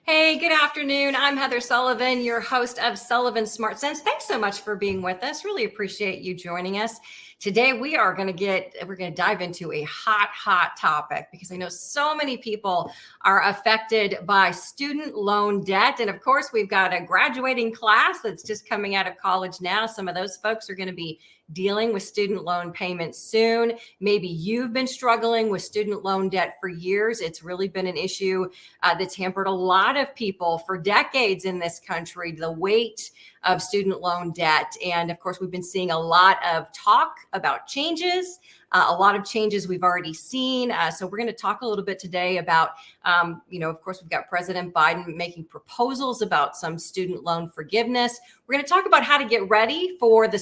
Hey, good afternoon. I'm Heather Sullivan, your host of Sullivan Smart Sense. Thanks so much for being with us. Really appreciate you joining us. Today we're going to dive into a hot topic because I know so many people are affected by student loan debt. And of course, we've got a graduating class that's just coming out of college now. Some of those folks are going to be dealing with student loan payments soon. Maybe you've been struggling with student loan debt for years. It's really been an issue that's hampered a lot of people for decades in this country, the weight of student loan debt. And of course, we've been seeing a lot of talk about changes, a lot of changes we've already seen. So we're going to talk a little bit today about, of course, we've got President Biden making proposals about some student loan forgiveness. We're going to talk about how to get ready for the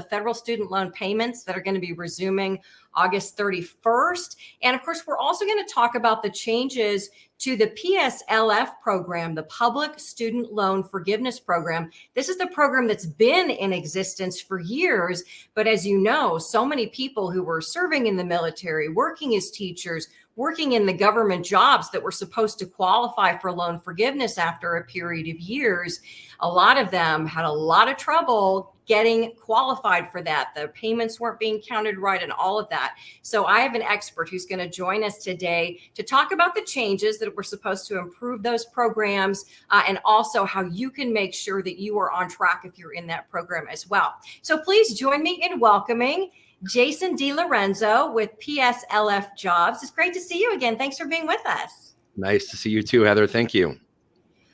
federal student loan payments that are going to be resuming August 31st. And of course, we're also going to talk about the changes to the PSLF program, the Public Student Loan Forgiveness Program. This is the program that's been in existence for years. But as you know, so many people who were serving in the military, working as teachers, working in the government jobs that were supposed to qualify for loan forgiveness after a period of years, a lot of them had a lot of trouble getting qualified for that. The payments weren't being counted right and all of that. So I have an expert who's going to join us today to talk about the changes that were supposed to improve those programs and also how you can make sure that you are on track if you're in that program as well. So please join me in welcoming Jason D Lorenzo with PSLF Jobs. It's great to see you again. Thanks for being with us. Nice to see you too, Heather. Thank you.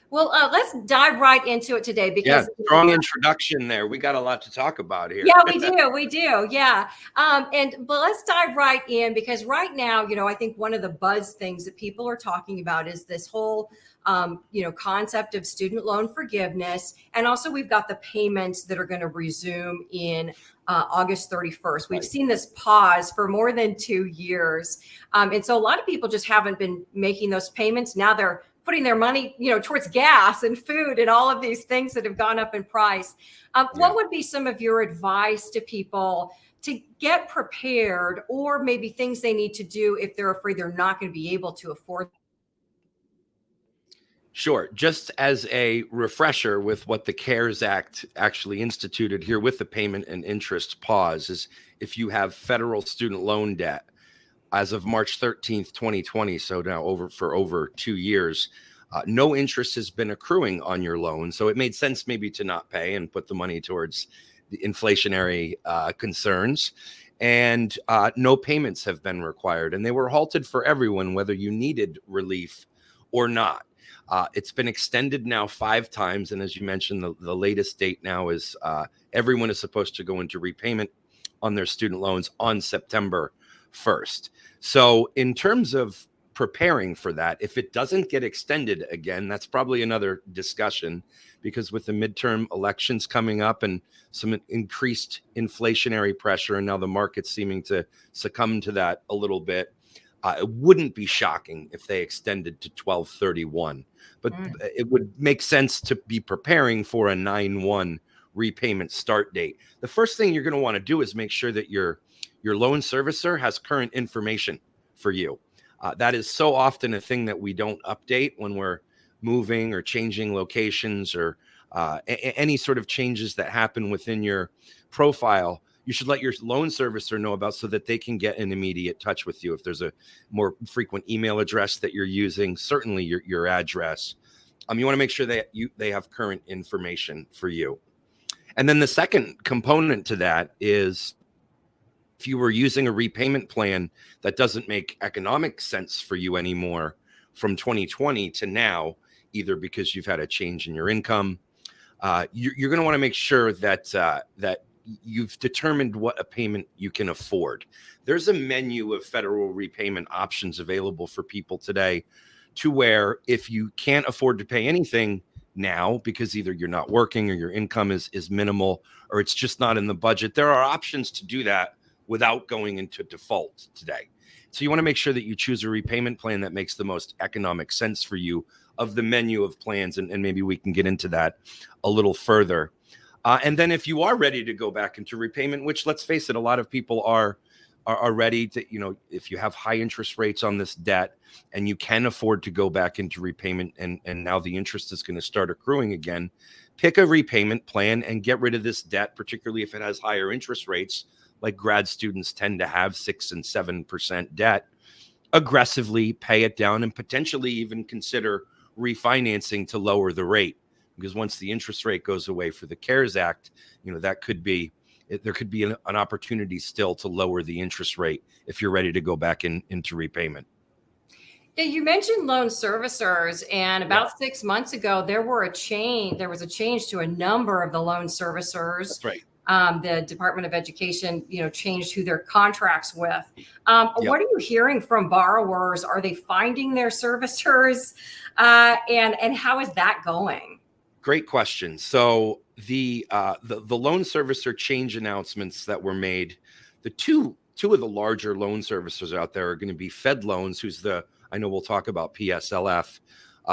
Well, let's dive right into it today because strong introduction there. We got a lot to talk about here. Yeah, we do. Yeah. But let's dive right in because right now, I think one of the buzz things that people are talking about is this whole, concept of student loan forgiveness. And also we've got the payments that are going to resume in August 31st. We've seen this pause for more than 2 years. And so a lot of people just haven't been making those payments. Now they're putting their money, towards gas and food and all of these things that have gone up in price. What would be some of your advice to people to get prepared or maybe things they need to do if they're afraid they're not going to be able to afford? Sure. Just as a refresher with what the CARES Act actually instituted here with the payment and interest pause is if you have federal student loan debt as of March 13th, 2020, so now over 2 years, no interest has been accruing on your loan. So it made sense maybe to not pay and put the money towards the inflationary concerns. And no payments have been required. And they were halted for everyone, whether you needed relief or not. It's been extended now 5 times. And as you mentioned, the latest date now is everyone is supposed to go into repayment on their student loans on September 1st. So in terms of preparing for that, if it doesn't get extended again, that's probably another discussion because with the midterm elections coming up and some increased inflationary pressure and now the market's seeming to succumb to that a little bit, it wouldn't be shocking if they extended to 12/31. But it would make sense to be preparing for a 9/1 repayment start date. The first thing you're going to want to do is make sure that your loan servicer has current information for you. That is so often a thing that we don't update when we're moving or changing locations or any sort of changes that happen within your profile. You should let your loan servicer know about so that they can get in immediate touch with you. If there's a more frequent email address that you're using, certainly your address. You want to make sure that they have current information for you. And then the second component to that is if you were using a repayment plan that doesn't make economic sense for you anymore from 2020 to now, either because you've had a change in your income, you're going to want to make sure that you've determined what a payment you can afford. There's a menu of federal repayment options available for people today to where if you can't afford to pay anything now because either you're not working or your income is minimal or it's just not in the budget, there are options to do that without going into default today. So you want to make sure that you choose a repayment plan that makes the most economic sense for you of the menu of plans. And maybe we can get into that a little further. And then if you are ready to go back into repayment, which let's face it, a lot of people are are ready to, if you have high interest rates on this debt and you can afford to go back into repayment, and now the interest is going to start accruing again, pick a repayment plan and get rid of this debt, particularly if it has higher interest rates, like grad students tend to have 6 and 7% debt. Aggressively pay it down and potentially even consider refinancing to lower the rate, because once the interest rate goes away for the CARES Act, that could be, there could be an opportunity still to lower the interest rate if you're ready to go back into repayment. Yeah, you mentioned loan servicers, and about 6 months ago, there was a change to a number of the loan servicers. That's right. The Department of Education, changed who their contracts with. What are you hearing from borrowers? Are they finding their servicers? And how is that going? Great question. So the loan servicer change announcements that were made, the two of the larger loan servicers out there are going to be Fed Loans, I know we'll talk about PSLF.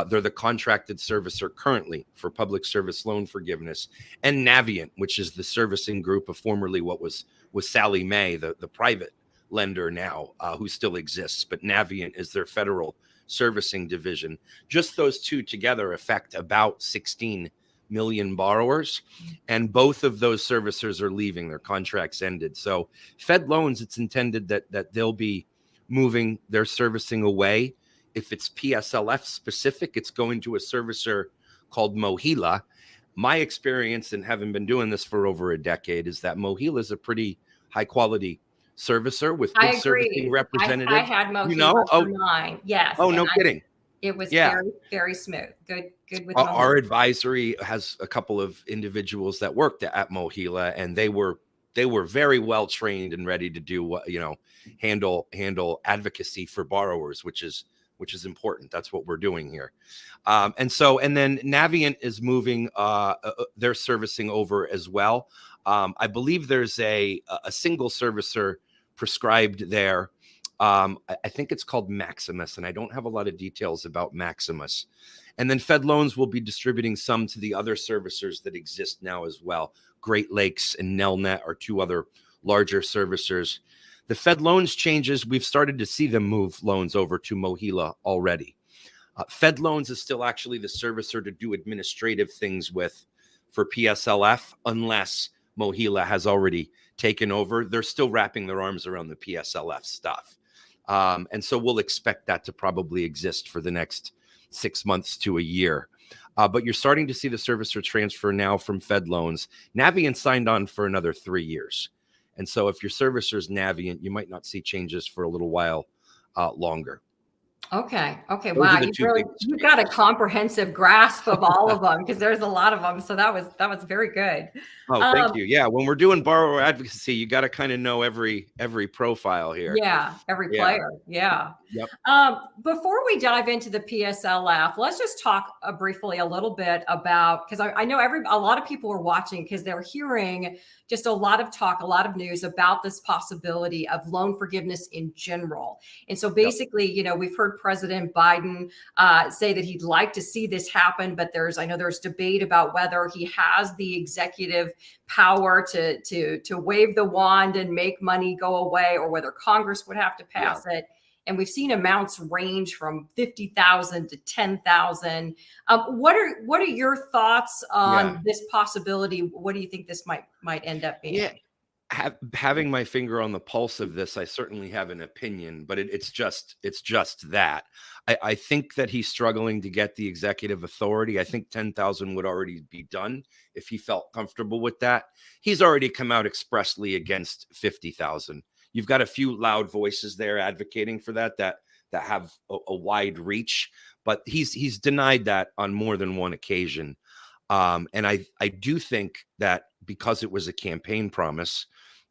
They're the contracted servicer currently for public service loan forgiveness, and Navient, which is the servicing group of formerly what was Sallie Mae, the private lender now, who still exists, but Navient is their federal servicing division. Just those two together affect about 16 million borrowers, and both of those servicers are leaving. Their contracts ended. So Fed Loans, it's intended that they'll be moving their servicing away. If it's PSLF specific, it's going to a servicer called Mohila. My experience, and having been doing this for over a decade, is that Mohila is a pretty high quality servicer with good servicing representatives. I had Mohila for mine. Yes. Oh, no kidding. It was very, very smooth. Good with Mohila. Our advisory has a couple of individuals that worked at Mohila, and they were very well trained and ready to do handle advocacy for borrowers, which is important. That's what we're doing here. And then Navient is moving their servicing over as well. I believe there's a single servicer prescribed there. I think it's called Maximus, and I don't have a lot of details about Maximus. And then Fed Loans will be distributing some to the other servicers that exist now as well. Great Lakes and Nelnet are two other larger servicers. The Fed Loans changes, we've started to see them move loans over to Mohila already. Fed Loans is still actually the servicer to do administrative things with for PSLF, unless Mohila has already taken over. They're still wrapping their arms around the PSLF stuff. And so we'll expect that to probably exist for the next 6 months to a year. But you're starting to see the servicer transfer now from Fed Loans. Navient signed on for another 3 years. And so if your servicer is Navient, you might not see changes for a little while longer. Okay. Wow. You've got a comprehensive grasp of all of them, because there's a lot of them. So that was very good. Oh, thank you. Yeah. When we're doing borrower advocacy, you got to kind of know every profile here. Yeah. Every player. Yeah. Yep. Before we dive into the PSLF, let's just talk briefly a little bit about, because I know a lot of people are watching because they're hearing just a lot of talk, a lot of news about this possibility of loan forgiveness in general. And so basically, we've heard President Biden say that he'd like to see this happen, but I know there's debate about whether he has the executive power to wave the wand and make money go away, or whether Congress would have to pass it. And we've seen amounts range from 50,000 to 10,000. What are your thoughts on this possibility? What do you think this might end up being? Yeah, having my finger on the pulse of this, I certainly have an opinion, but it's just that. I think that he's struggling to get the executive authority. I think 10,000 would already be done if he felt comfortable with that. He's already come out expressly against 50,000. You've got a few loud voices there advocating for that have a wide reach, but he's denied that on more than one occasion. And I do think that because it was a campaign promise,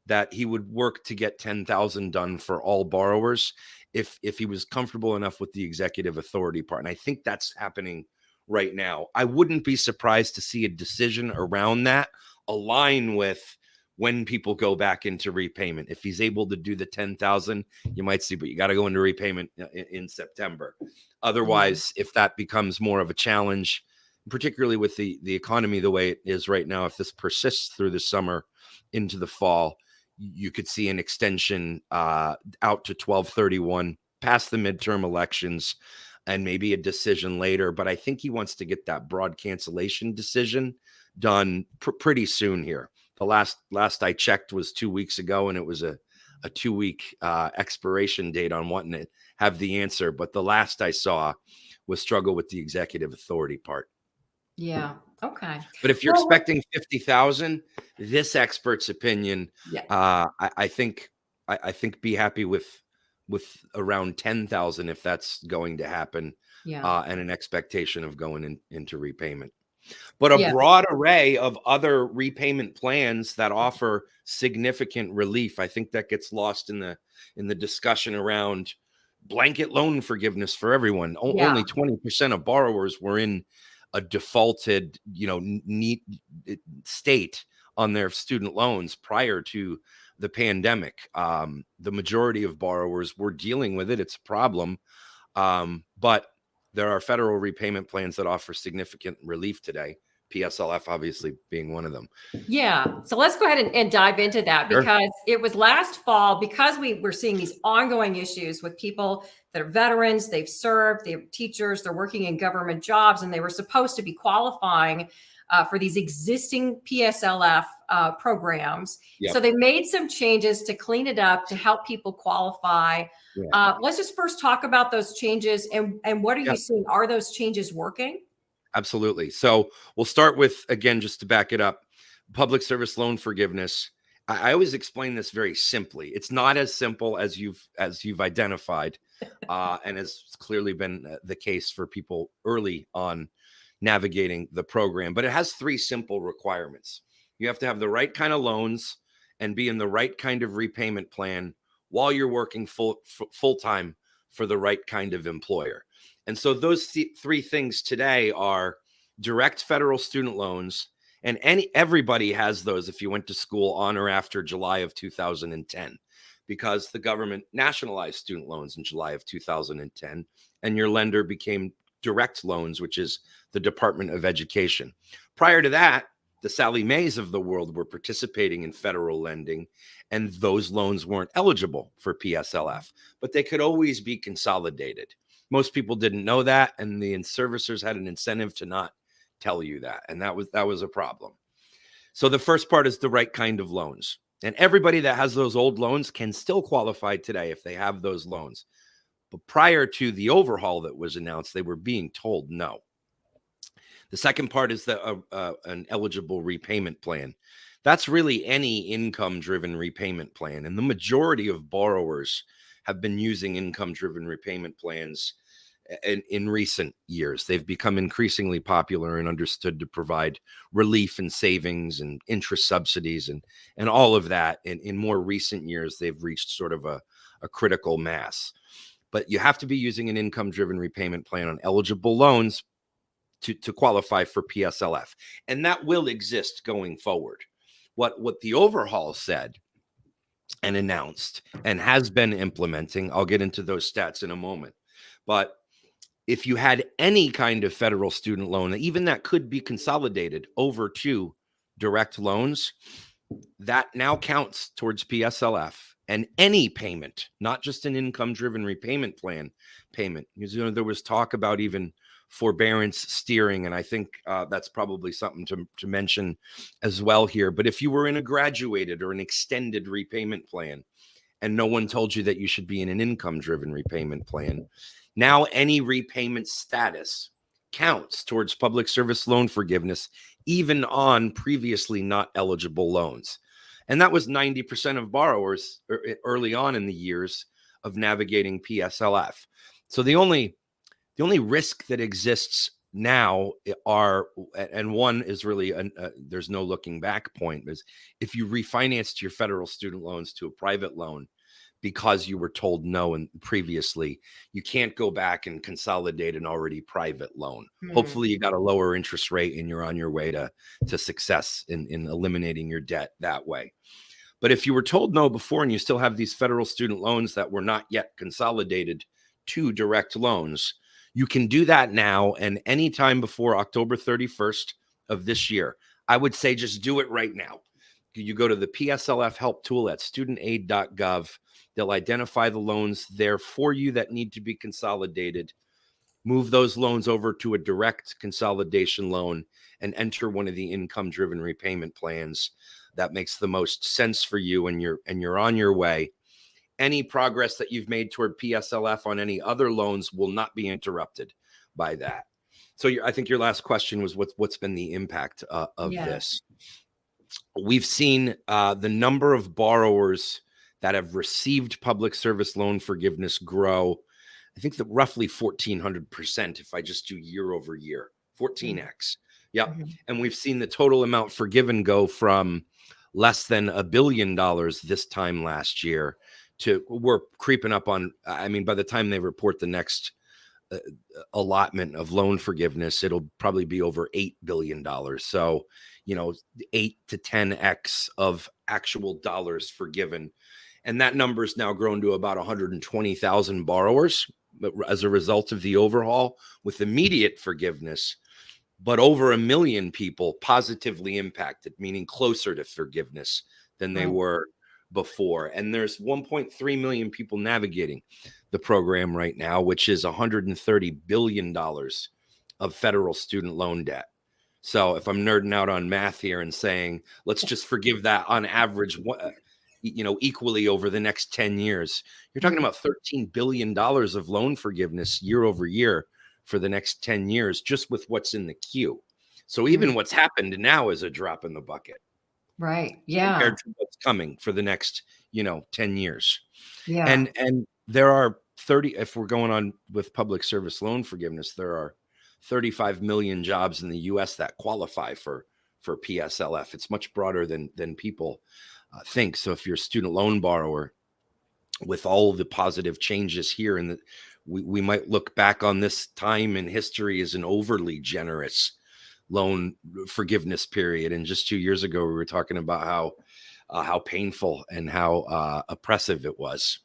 that he would work to get 10,000 done for all borrowers if he was comfortable enough with the executive authority part. And I think that's happening right now. I wouldn't be surprised to see a decision around that align with when people go back into repayment. If he's able to do the 10,000, you might see, but you got to go into repayment in September. Otherwise, if that becomes more of a challenge, particularly with the economy the way it is right now, if this persists through the summer into the fall, you could see an extension out to 12/31 past the midterm elections and maybe a decision later. But I think he wants to get that broad cancellation decision done pretty soon here. The last I checked was 2 weeks ago, and it was a 2-week expiration date on wanting to have the answer. But the last I saw was struggle with the executive authority part. Yeah. Okay. But if you're expecting 50,000, this expert's opinion, I think be happy with around 10,000 if that's going to happen, and an expectation of going into repayment. But a broad array of other repayment plans that offer significant relief. I think that gets lost in the discussion around blanket loan forgiveness for everyone. Only 20% of borrowers were in a defaulted, neat state on their student loans prior to the pandemic. The majority of borrowers were dealing with it. It's a problem. But there are federal repayment plans that offer significant relief today. PSLF obviously being one of them. Yeah. So let's go ahead and dive into that, because it was last fall, because we were seeing these ongoing issues with people that are veterans, they've served, they're teachers, they're working in government jobs, and they were supposed to be qualifying for these existing PSLF programs. So they made some changes to clean it up, to help people qualify. Let's just first talk about those changes and what are you seeing? Are those changes working? Absolutely. So we'll start with, again, just to back it up, public service loan forgiveness. I always explain this very simply. It's not as simple as you've identified, and has clearly been the case for people early on navigating the program. But it has 3 simple requirements. You have to have the right kind of loans and be in the right kind of repayment plan while you're working full-time for the right kind of employer. And so those 3 things today are direct federal student loans, and everybody has those if you went to school on or after July of 2010, because the government nationalized student loans in July of 2010, and your lender became direct loans, which is the Department of Education. Prior to that, the Sally Mays of the world were participating in federal lending, and those loans weren't eligible for PSLF, but they could always be consolidated. Most people didn't know that, and the servicers had an incentive to not tell you that, and that was a problem. So the first part is the right kind of loans, and everybody that has those old loans can still qualify today if they have those loans. But prior to the overhaul that was announced, they were being told no. The second part is an eligible repayment plan. That's really any income-driven repayment plan, and the majority of borrowers have been using income-driven repayment plans in recent years. They've become increasingly popular and understood to provide relief and savings and interest subsidies and all of that. In more recent years, they've reached sort of a critical mass. But you have to be using an income-driven repayment plan on eligible loans to qualify for PSLF. And that will exist going forward. What the overhaul said and announced and has been implementing, I'll get into those stats in a moment, but if you had any kind of federal student loan, even that could be consolidated over to direct loans, that now counts towards PSLF, and any payment, not just an income-driven repayment plan payment. Because, there was talk about even forbearance steering, and I think that's probably something to mention as well here. But if you were in a graduated or an extended repayment plan and no one told you that you should be in an income-driven repayment plan, now any repayment status counts towards public service loan forgiveness, even on previously not eligible loans. And that was 90% of borrowers early on in the years of navigating PSLF. So the only risk that exists now and one is really there's no looking back point, is if you refinanced your federal student loans to a private loan because you were told no and previously, you can't go back and consolidate an already private loan. Hopefully you got a lower interest rate and you're on your way to success in eliminating your debt that way. But if you were told no before and you still have these federal student loans that were not yet consolidated to direct loans, you can do that now and anytime before October 31st of this year. I would say just do it right now. you go to the PSLF help tool at studentaid.gov. They'll identify the loans there for you that need to be consolidated. Move those loans over to a direct consolidation loan and enter one of the income-driven repayment plans that makes the most sense for you, and you're on your way. Any progress that you've made toward PSLF on any other loans will not be interrupted by that. So I think your last question was what's been the impact of this. We've seen the number of borrowers that have received public service loan forgiveness grow. I think that roughly 1,400% if I just do year over year, 14x. Yeah. Mm-hmm. And we've seen the total amount forgiven go from less than $1 billion this time last year to we're creeping up on, I mean, by the time they report the next allotment of loan forgiveness, it'll probably be over $8 billion. So, 8 to 10x of actual dollars forgiven. And that number is now grown to about 120,000 borrowers as a result of the overhaul with immediate forgiveness, but over 1 million people positively impacted, meaning closer to forgiveness than they were before. And there's 1.3 million people navigating the program right now, which is $130 billion of federal student loan debt. So if I'm nerding out on math here and saying, let's just forgive that on average, equally over the next 10 years, you're talking about $13 billion of loan forgiveness year over year for the next 10 years, just with what's in the queue. So even what's happened now is a drop in the bucket. Right. Yeah. Compared to what's coming for the next, 10 years. Yeah. And there are 30, if we're going on with public service loan forgiveness, there are 35 million jobs in the US that qualify for PSLF. It's much broader than people think. So if you're a student loan borrower, with all of the positive changes here, and we might look back on this time in history as an overly generous loan forgiveness period. And just 2 years ago, we were talking about how painful and how oppressive it was.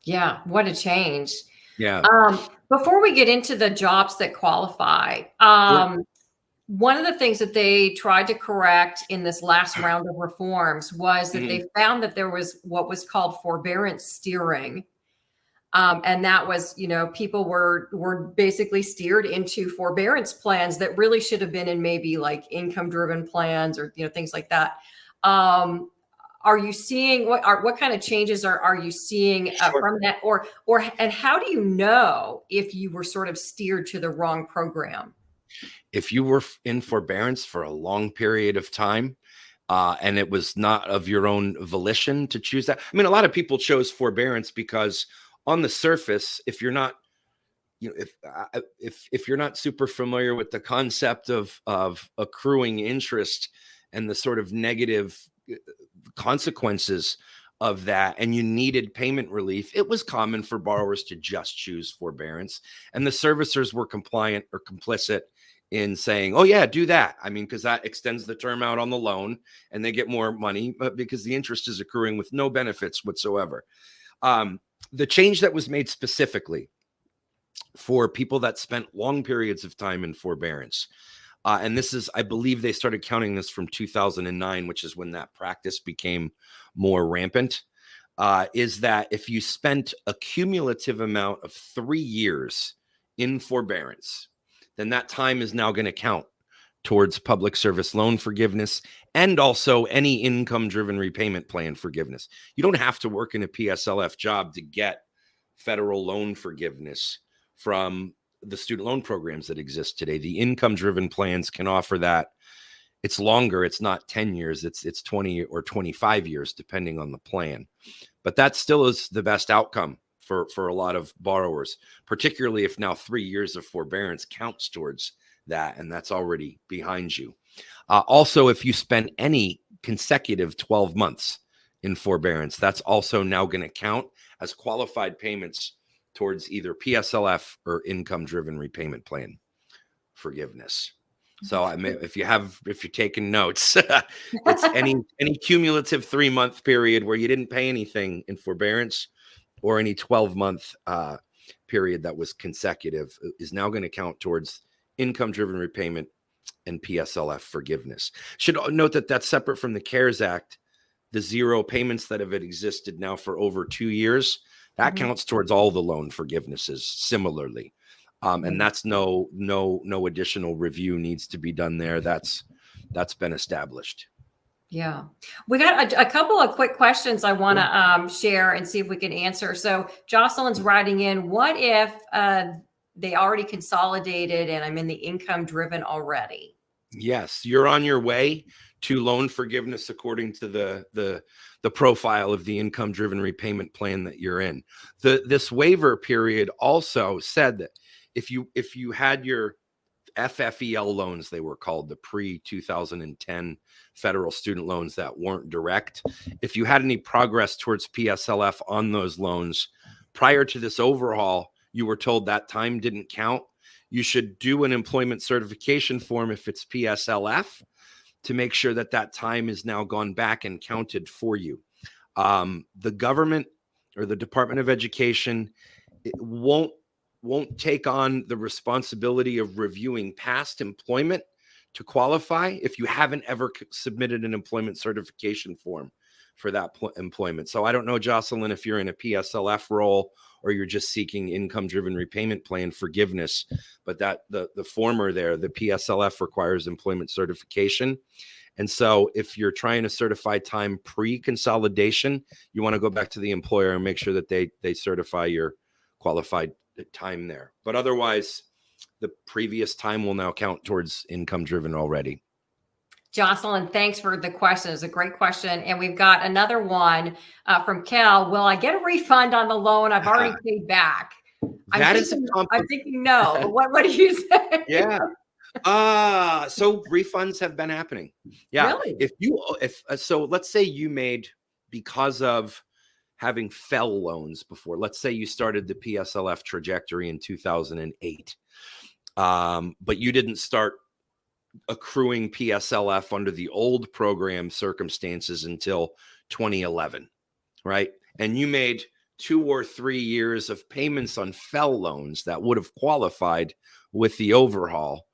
Yeah, what a change. Yeah. Before we get into the jobs that qualify, one of the things that they tried to correct in this last round of reforms was that they found that there was what was called forbearance steering. And that was, people were basically steered into forbearance plans that really should have been in maybe like income-driven plans or, things like that. Are you seeing what kind of changes are you seeing from that, and how do you know if you were sort of steered to the wrong program? If you were in forbearance for a long period of time, and it was not of your own volition to choose that. I mean, a lot of people chose forbearance because on the surface, if you're not, if you're not super familiar with the concept of accruing interest and the sort of negative consequences of that, and you needed payment relief, it was common for borrowers to just choose forbearance, and the servicers were compliant or complicit in saying, oh yeah, do that. I mean, because that extends the term out on the loan and they get more money, but because the interest is accruing with no benefits whatsoever. The change that was made specifically for people that spent long periods of time in forbearance, and this is, I believe they started counting this from 2009, which is when that practice became more rampant, is that if you spent a cumulative amount of 3 years in forbearance, then that time is now going to count towards public service loan forgiveness and also any income-driven repayment plan forgiveness. You don't have to work in a PSLF job to get federal loan forgiveness from the student loan programs that exist today. The income-driven plans can offer that. It's longer. It's not 10 years. It's 20 or 25 years, depending on the plan. But that still is the best outcome for a lot of borrowers, particularly if now 3 years of forbearance counts towards that, and that's already behind you. Also, if you spend any consecutive 12 months in forbearance, that's also now going to count as qualified payments towards either PSLF or income-driven repayment plan forgiveness. So I mean, if you're taking notes, it's any cumulative 3-month period where you didn't pay anything in forbearance, or any 12-month period that was consecutive, is now going to count towards income-driven repayment and PSLF forgiveness. Should note that that's separate from the CARES Act the zero payments that have existed now for over 2 years, that Mhm. counts towards all the loan forgivenesses similarly. And that's no additional review needs to be done there. That's been established. Yeah. We got a couple of quick questions I want to share and see if we can answer. So Jocelyn's writing in, what if they already consolidated and I'm in the income driven already? Yes, you're on your way to loan forgiveness according to the profile of the income driven repayment plan that you're in. This waiver period also said that if you had your FFEL loans, they were called, the pre-2010 federal student loans that weren't direct. If you had any progress towards PSLF on those loans prior to this overhaul, you were told that time didn't count. You should do an employment certification form if it's PSLF to make sure that that time is now gone back and counted for you. The government or the Department of Education won't take on the responsibility of reviewing past employment to qualify if you haven't ever submitted an employment certification form for that employment. So I don't know, Jocelyn, if you're in a PSLF role or you're just seeking income driven repayment plan forgiveness, but that the former there, the PSLF, requires employment certification. And so if you're trying to certify time pre-consolidation, you want to go back to the employer and make sure that they certify your qualified time there. But otherwise, the previous time will now count towards income driven already. Jocelyn, thanks for the question. It's a great question. And we've got another one from Kel. Will I get a refund on the loan I've already paid back? I'm thinking no. But what do you say? Yeah. So refunds have been happening. Yeah. Really? So let's say you made, because of having FFEL loans before, let's say you started the PSLF trajectory in 2008, but you didn't start accruing PSLF under the old program circumstances until 2011, right? And you made 2 or 3 years of payments on FFEL loans that would have qualified with the overhaul.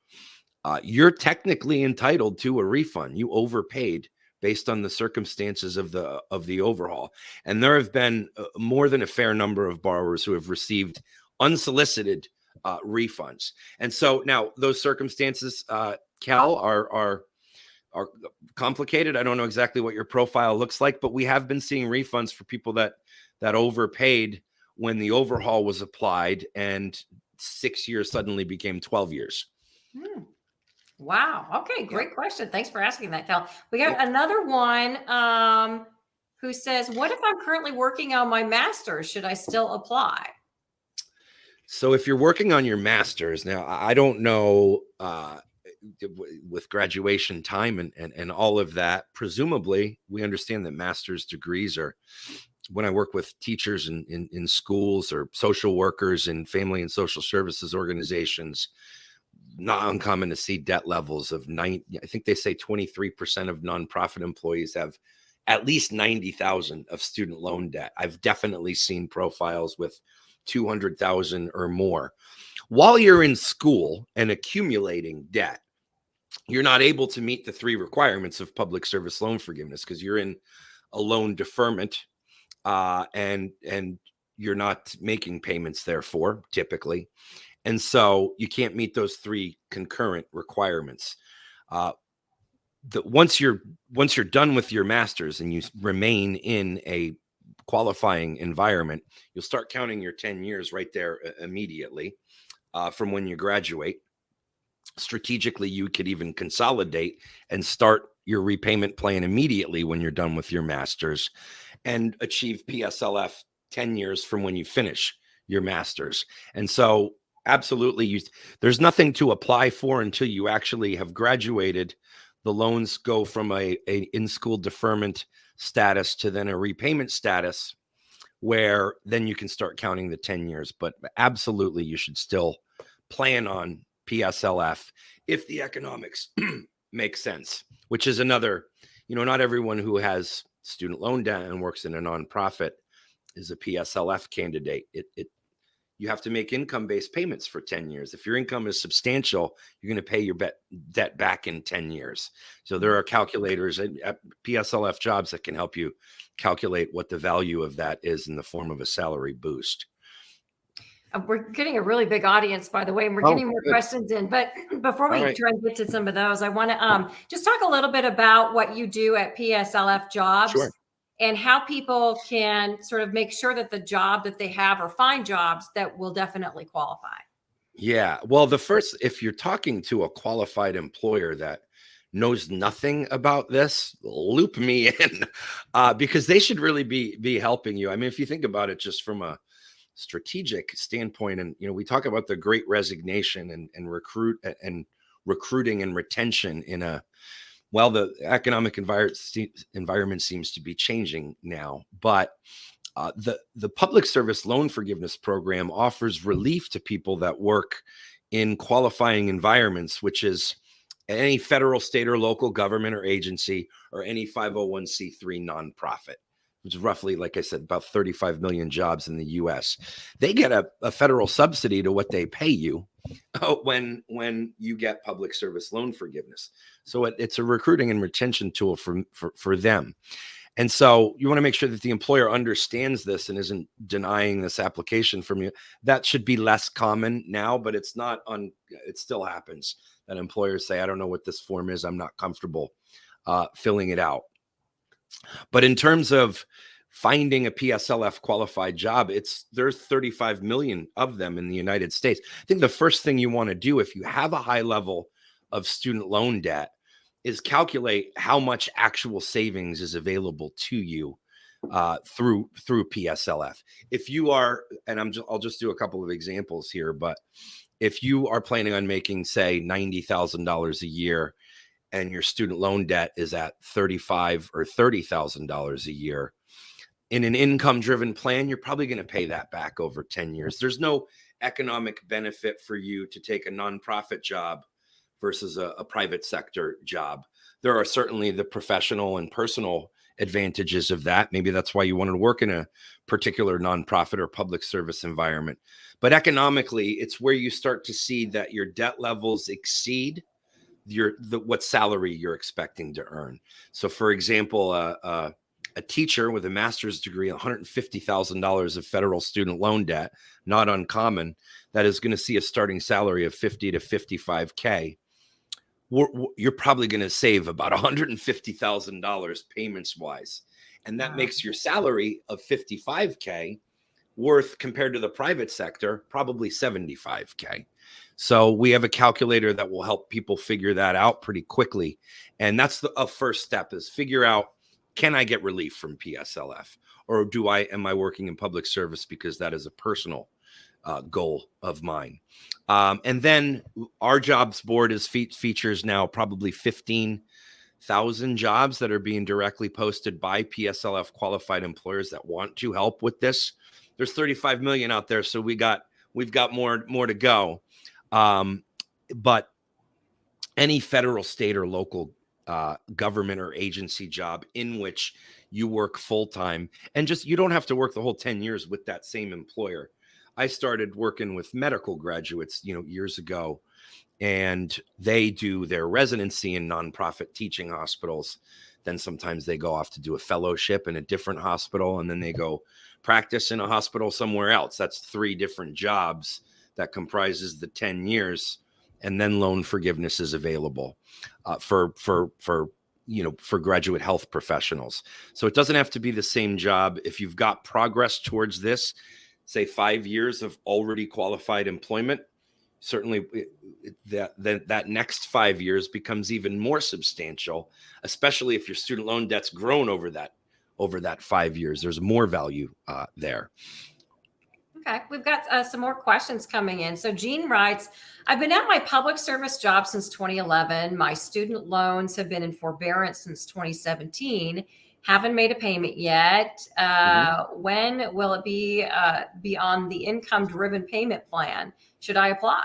You're technically entitled to a refund. You overpaid based on the circumstances of the overhaul. And there have been more than a fair number of borrowers who have received unsolicited refunds. And so now those circumstances, Cal, are complicated. I don't know exactly what your profile looks like, but we have been seeing refunds for people that overpaid when the overhaul was applied, and 6 years suddenly became 12 years. Wow. Okay. Great question. Thanks for asking that, Cal. We got another one who says, what if I'm currently working on my master's? Should I still apply? So if you're working on your master's, now I don't know with graduation time and all of that, presumably we understand that master's degrees are, when I work with teachers in schools or social workers in family and social services organizations, not uncommon to see debt levels of I think they say 23% of nonprofit employees have at least 90,000 of student loan debt. I've definitely seen profiles with 200,000 or more. While you're in school and accumulating debt, you're not able to meet the 3 requirements of public service loan forgiveness because you're in a loan deferment and you're not making payments, therefore, typically. And so you can't meet those 3 concurrent requirements. Once you're done with your master's and you remain in a qualifying environment, you'll start counting your 10 years right there immediately from when you graduate. Strategically, you could even consolidate and start your repayment plan immediately when you're done with your master's and achieve PSLF 10 years from when you finish your master's. And so absolutely, there's nothing to apply for until you actually have graduated. The loans go from a in-school deferment status to then a repayment status, where then you can start counting the 10 years. But absolutely, you should still plan on PSLF if the economics make sense, which is another, not everyone who has student loan debt and works in a nonprofit is a PSLF candidate. you have to make income-based payments for 10 years. If your income is substantial, you're going to pay your debt back in 10 years. So there are calculators at PSLF jobs that can help you calculate what the value of that is in the form of a salary boost. We're getting a really big audience, by the way, and we're getting more questions in. But before we try and get to some of those, I want to just talk a little bit about what you do at PSLF Jobs. Sure. And how people can sort of make sure that the job that they have or find jobs that will definitely qualify. Yeah. Well, if you're talking to a qualified employer that knows nothing about this, loop me in because they should really be helping you. I mean, if you think about it just from a strategic standpoint, and we talk about the Great Resignation and recruiting and retention the economic environment seems to be changing now, but the public service loan forgiveness program offers relief to people that work in qualifying environments, which is any federal, state, or local government or agency, or any 501c3 nonprofit, which is roughly, like I said, about 35 million jobs in the U.S. They get a federal subsidy to what they pay you when you get public service loan forgiveness. So it's a recruiting and retention tool for them. And so you want to make sure that the employer understands this and isn't denying this application from you. That should be less common now, but it still happens that employers say, I don't know what this form is. I'm not comfortable filling it out. But in terms of finding a PSLF qualified job, there's 35 million of them in the United States. I think the first thing you want to do if you have a high level of student loan debt is calculate how much actual savings is available to you through PSLF. If you are, and I'll just do a couple of examples here, but if you are planning on making, say, $90,000 a year, and your student loan debt is at $35,000 or $30,000 a year, in an income-driven plan, you're probably going to pay that back over 10 years. There's no economic benefit for you to take a nonprofit job versus a private sector job. There are certainly the professional and personal advantages of that. Maybe that's why you wanted to work in a particular nonprofit or public service environment. But economically, it's where you start to see that your debt levels exceed what salary you're expecting to earn. So, for example, a teacher with a master's degree, $150,000 of federal student loan debt, not uncommon, that is going to see a starting salary of $50,000 to $55,000. You're probably going to save about $150,000 payments wise. And that makes your salary of $55,000 worth, compared to the private sector, probably $75,000. So we have a calculator that will help people figure that out pretty quickly. And that's a first step, is figure out, can I get relief from PSLF? Or am I working in public service because that is a personal goal of mine? And then our jobs board features now probably 15,000 jobs that are being directly posted by PSLF qualified employers that want to help with this. There's 35 million out there, so we've got more to go. But any federal, state, or local government or agency job in which you work full time, and you don't have to work the whole 10 years with that same employer. I started working with medical graduates, years ago, and they do their residency in nonprofit teaching hospitals. Then sometimes they go off to do a fellowship in a different hospital, and then they go practice in a hospital somewhere else. That's 3 different jobs that comprises the 10 years. And then loan forgiveness is available for graduate health professionals. So it doesn't have to be the same job. If you've got progress towards this, say 5 years of already qualified employment, certainly that next 5 years becomes even more substantial, especially if your student loan debt's grown over that 5 years. There's more value there. Okay, we've got some more questions coming in. So Jean writes, I've been at my public service job since 2011. My student loans have been in forbearance since 2017. Haven't made a payment yet. When will it be on the income-driven payment plan? Should I apply?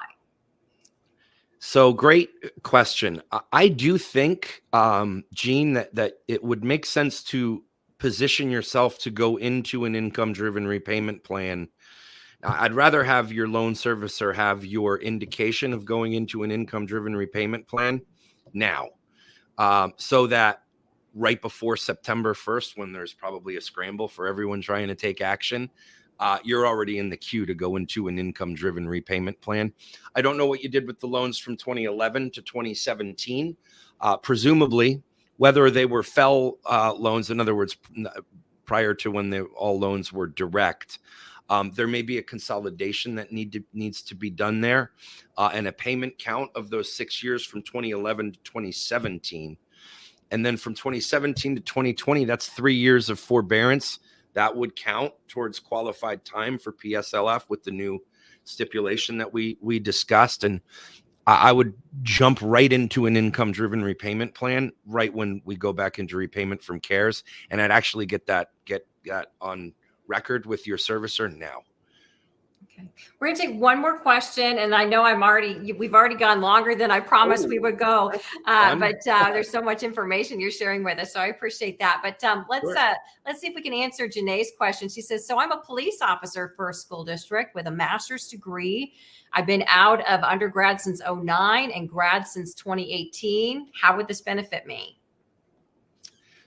So great question. I do think, Jean, that it would make sense to position yourself to go into an income-driven repayment plan Now, I'd rather have your loan servicer have your indication of going into an income-driven repayment plan now, so that right before September 1st, when there's probably a scramble for everyone trying to take action, you're already in the queue to go into an income-driven repayment plan. I don't know what you did with the loans from 2011 to 2017. Presumably, whether they were FEL loans, in other words, prior to when all loans were direct, there may be a consolidation that needs to be done there, and a payment count of those 6 years from 2011 to 2017. And then from 2017 to 2020, that's 3 years of forbearance. That would count towards qualified time for PSLF with the new stipulation that we discussed. And I would jump right into an income-driven repayment plan right when we go back into repayment from CARES. And I'd actually get that on record with your servicer now. Okay. We're going to take one more question, and I know we've already gone longer than I promised we would go, but there's so much information you're sharing with us, so I appreciate that. But let's see if we can answer Janae's question. She says, so I'm a police officer for a school district with a master's degree. I've been out of undergrad since 2009 and grad since 2018. How would this benefit me?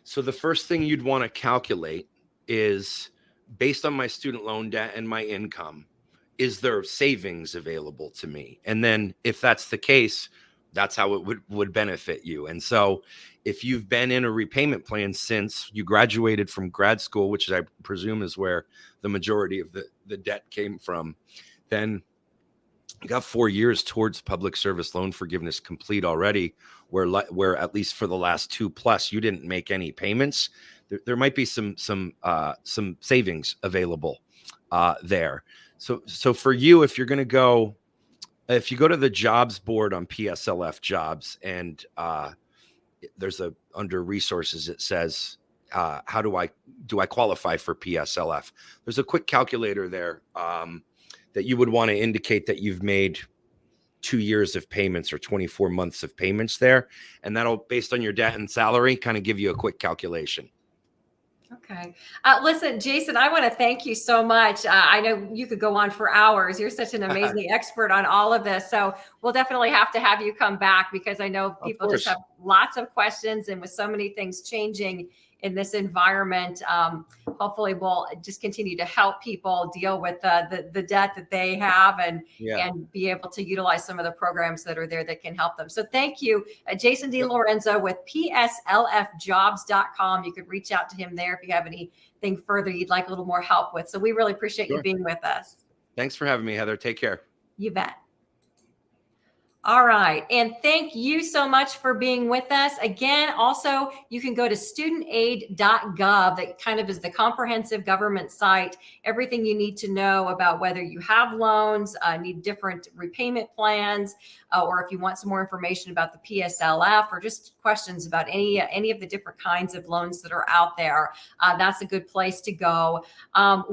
So the first thing you'd want to calculate is, based on my student loan debt and my income, is there savings available to me? And then if that's the case, that's how it would benefit you. And so if you've been in a repayment plan since you graduated from grad school, which I presume is where the majority of the debt came from, then you got 4 years towards public service loan forgiveness complete already, where at least for the last 2+ you didn't make any payments. There might be some savings available there. So for you, if you go to the jobs board on PSLF jobs, and there's under resources, it says, how do I qualify for PSLF? There's a quick calculator there that you would want to indicate that you've made 2 years of payments or 24 months of payments there. And that'll, based on your debt and salary, kind of give you a quick calculation. Okay. Listen, Jason, I want to thank you so much. I know you could go on for hours. You're such an amazing expert on all of this. So we'll definitely have to have you come back, because I know people just have lots of questions, and with so many things changing in this environment, hopefully we'll just continue to help people deal with the debt that they have, and be able to utilize some of the programs that are there that can help them. So thank you, Jason D Lorenzo with PSLFjobs.com. You could reach out to him there if you have anything further you'd like a little more help with. So we really appreciate you being with us. Thanks for having me, Heather. Take care. You bet. All right. And thank you so much for being with us. Again, also, you can go to studentaid.gov. That kind of is the comprehensive government site. Everything you need to know about whether you have loans, need different repayment plans, or if you want some more information about the PSLF, or just questions about any of the different kinds of loans that are out there. That's a good place to go.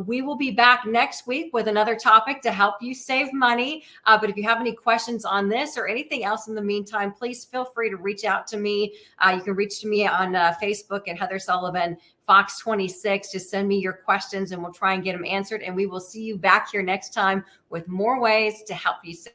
We will be back next week with another topic to help you save money. But if you have any questions on this or anything else in the meantime, please feel free to reach out to me. You can reach to me on Facebook at Heather Sullivan Fox 26. Just send me your questions and we'll try and get them answered. And we will see you back here next time with more ways to help you save